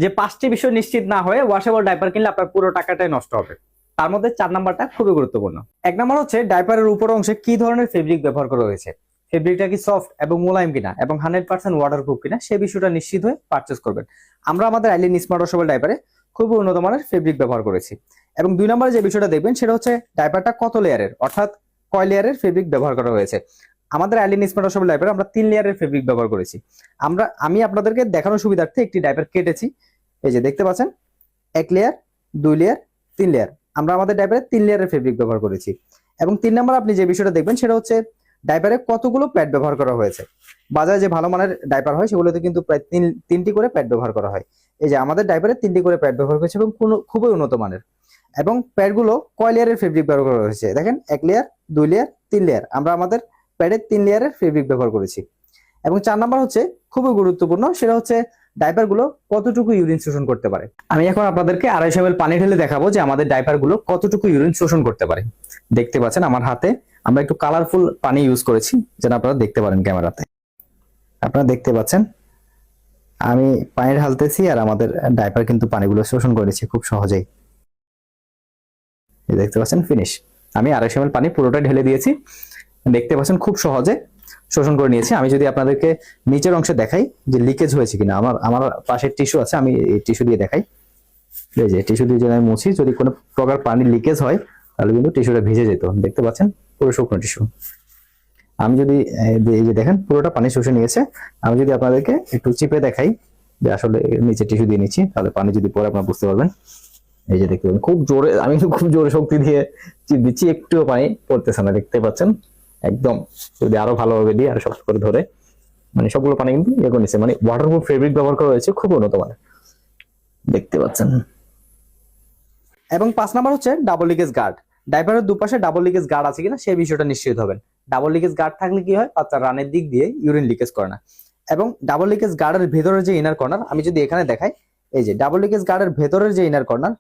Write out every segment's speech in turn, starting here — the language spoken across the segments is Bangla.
যে 5টি বিষয় নিশ্চিত না হয়ে ওয়াশেবল ডাইপার কিনলে আপনার পুরো টাকাটাই নষ্ট হবে। তার মধ্যে 4 নাম্বারটা খুবই গুরুত্বপূর্ণ। 1 নাম্বার হচ্ছে ডাইপারের উপর অংশে কি ধরনের ফেব্রিক ব্যবহার করা হয়েছে, ফেব্রিকটা কি সফট এবং মোলায়েম কিনা এবং 100% ওয়াটারপ্রুফ কিনা সেই বিষয়টা নিশ্চিত হয়ে পারচেজ করবেন। আমরা আমাদের আইলিন স্মার্ট ওয়াশেবল ডাইপারে খুবই উন্নত মানের ফেব্রিক ব্যবহার করেছি। এবং 2 নম্বরে যে বিষয়টা দেখবেন সেটা হচ্ছে ডাইপারটা কত লেয়ারের, অর্থাৎ কয় লেয়ারের ফেব্রিক ব্যবহার করা হয়েছে। আমাদের আইলিন স্মার্ট ওয়াশেবল ডাইপারে আমরা 3 লেয়ারের ফেব্রিক ব্যবহার করেছি। আমি আপনাদেরকে দেখানোর সুবিধার্থে একটি ডাইপার কেটেছি। এই যে দেখতে পাচ্ছেন 1 লেয়ার, 2 লেয়ার, 3 লেয়ার। আমরা আমাদের ডাইপারে 3 লেয়ারের ফেব্রিক ব্যবহার করেছি। এবং 3 নম্বর আপনি যে বিষয়টা দেখবেন সেটা হচ্ছে ডাইপারে কতগুলো প্যাড ব্যবহার করা হয়েছে। বাজারে যে ভালো মানের ডাইপার হয় সেগুলোতে কিন্তু প্রায় 3টি করে প্যাড ব্যবহার করা হয়। এই যে আমাদের ডাইপারে 3টি করে প্যাড ব্যবহার করেছে এবং খুবই উন্নত মানের। এবং প্যাডগুলো কয় লেয়ারের ফেব্রিক ব্যবহার করা হয়েছে দেখেন, 1 লেয়ার, 2 লেয়ার, 3 লেয়ার। আমরা আমাদের প্যাডে 3 লেয়ারের ফেব্রিক ব্যবহার করেছি। এবং 4 নাম্বার হচ্ছে খুবই গুরুত্বপূর্ণ, সেটা হচ্ছে ডাইপার গুলো কতটুকু ইউরিন শোষণ করতে পারে। আমি এখন আপনাদেরকে 250 ml পানি ঢেলে দেখাবো যে আমাদের ডাইপার গুলো কতটুকু ইউরিন শোষণ করতে পারে। দেখতে পাচ্ছেন আমার হাতে আমরা একটু কালারফুল পানি ইউজ করেছি যেন আপনারা দেখতে পারেন ক্যামেরাতে। আপনারা দেখতে পাচ্ছেন আমি পানি ঢালতেছি আর আমাদের ডাইপার কিন্তু পানিগুলো শোষণ করেছে খুব সহজেই। এই দেখতে পাচ্ছেন ফিনিশ। আমি 250 ml পানি পুরোটা ঢেলে দিয়েছি, দেখতে পাচ্ছেন খুব সহজে শোষণ করে নিয়েছি। আমি যদি আপনাদেরকে নিচের অংশে দেখাই যে লিকেজ হয়েছে কিনা, আমার পাশে টিস্যু আছে, আমি এই টিস্যু দিয়ে দেখাই। এই যে টিস্যু দিয়ে যদি আমি মুছি, যদি কোনো প্রকার পানি লিকেজ হয় তাহলে কিন্তু টিস্যুটা ভিজে যেত। দেখতে পাচ্ছেন পুরো শুকনো টিস্যু। আমি যদি এই যে দেখেন পুরোটা পানি শুষে নিয়েছে। আমি যদি আপনাদেরকে একটু চিপে দেখাই যে আসলে নিচে টিস্যু দিয়ে নিচ্ছি, তাহলে পানি যদি পরে আপনারা বুঝতে পারবেন। এই যে দেখতে পাচ্ছেন খুব জোরে, আমি খুব জোরে শক্তি দিয়ে চিপ দিচ্ছি, একটুও পানি পড়তেছে না। দেখতে পাচ্ছেন একদম, যদি আরো ভালোভাবে দিই আরো শক্ত করে ধরে, মানে সবগুলো পানি কিন্তু ইয়ে করে নিচ্ছে, মানে ওয়াটারপ্রুফ ফেব্রিক ব্যবহার করা হয়েছে, খুব উন্নত মানের। দেখতে পাচ্ছেন। এবং 5 নাম্বার হচ্ছে ডাবল লিকেজ গার্ড। ডাইপারের দুপাশে ডাবল লিকেজ গার্ড আছে কিনা সেই বিষয়টা নিশ্চিত হবেন। ডাবল লিকেজ গার্ড থাকলে কি হয়, বাচ্চার রানের দিক দিয়ে ইউরিন লিকেজ করে না। এবং ডাবল লিকেজ গার্ডের ভেতরের যে ইনার কর্নার, আমি যদি এখানে দেখাই, এই যে ডাবল লিকেজ গার্ডের ভেতরের যে ইনার কর্নার,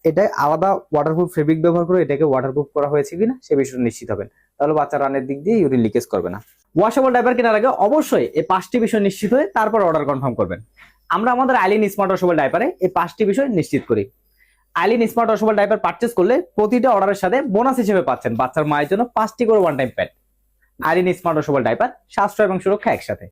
এটা আলাদা ওয়াটারপ্রুফ ফেব্রিক ব্যবহার করে এটাকে ওয়াটারপ্রুফ করা হয়েছে কিনা সেই বিষয়টা নিশ্চিত হবেন। তাহলে বাচ্চা রানের দিক দিয়ে ইউরিন লিকেজ করবে না। ওয়াশেবল ডাইপার কেনার আগে অবশ্যই এই 5টি বিষয় নিশ্চিত হয়ে তারপর অর্ডার কনফার্ম করবেন। আমরা আমাদের আইলিন স্মার্ট ওয়াশেবল ডাইপারে এই 5টি বিষয় নিশ্চিত করি। Eileen smart washable diaper purchase করলে প্রতিটা অর্ডারের সাথে বোনাস হিসেবে পাচ্ছেন বাচ্চার মায়ের জন্য 5টি করে one time pad. Eileen smart washable diaper, সাশ্রয় এবং সুরক্ষা একসাথে।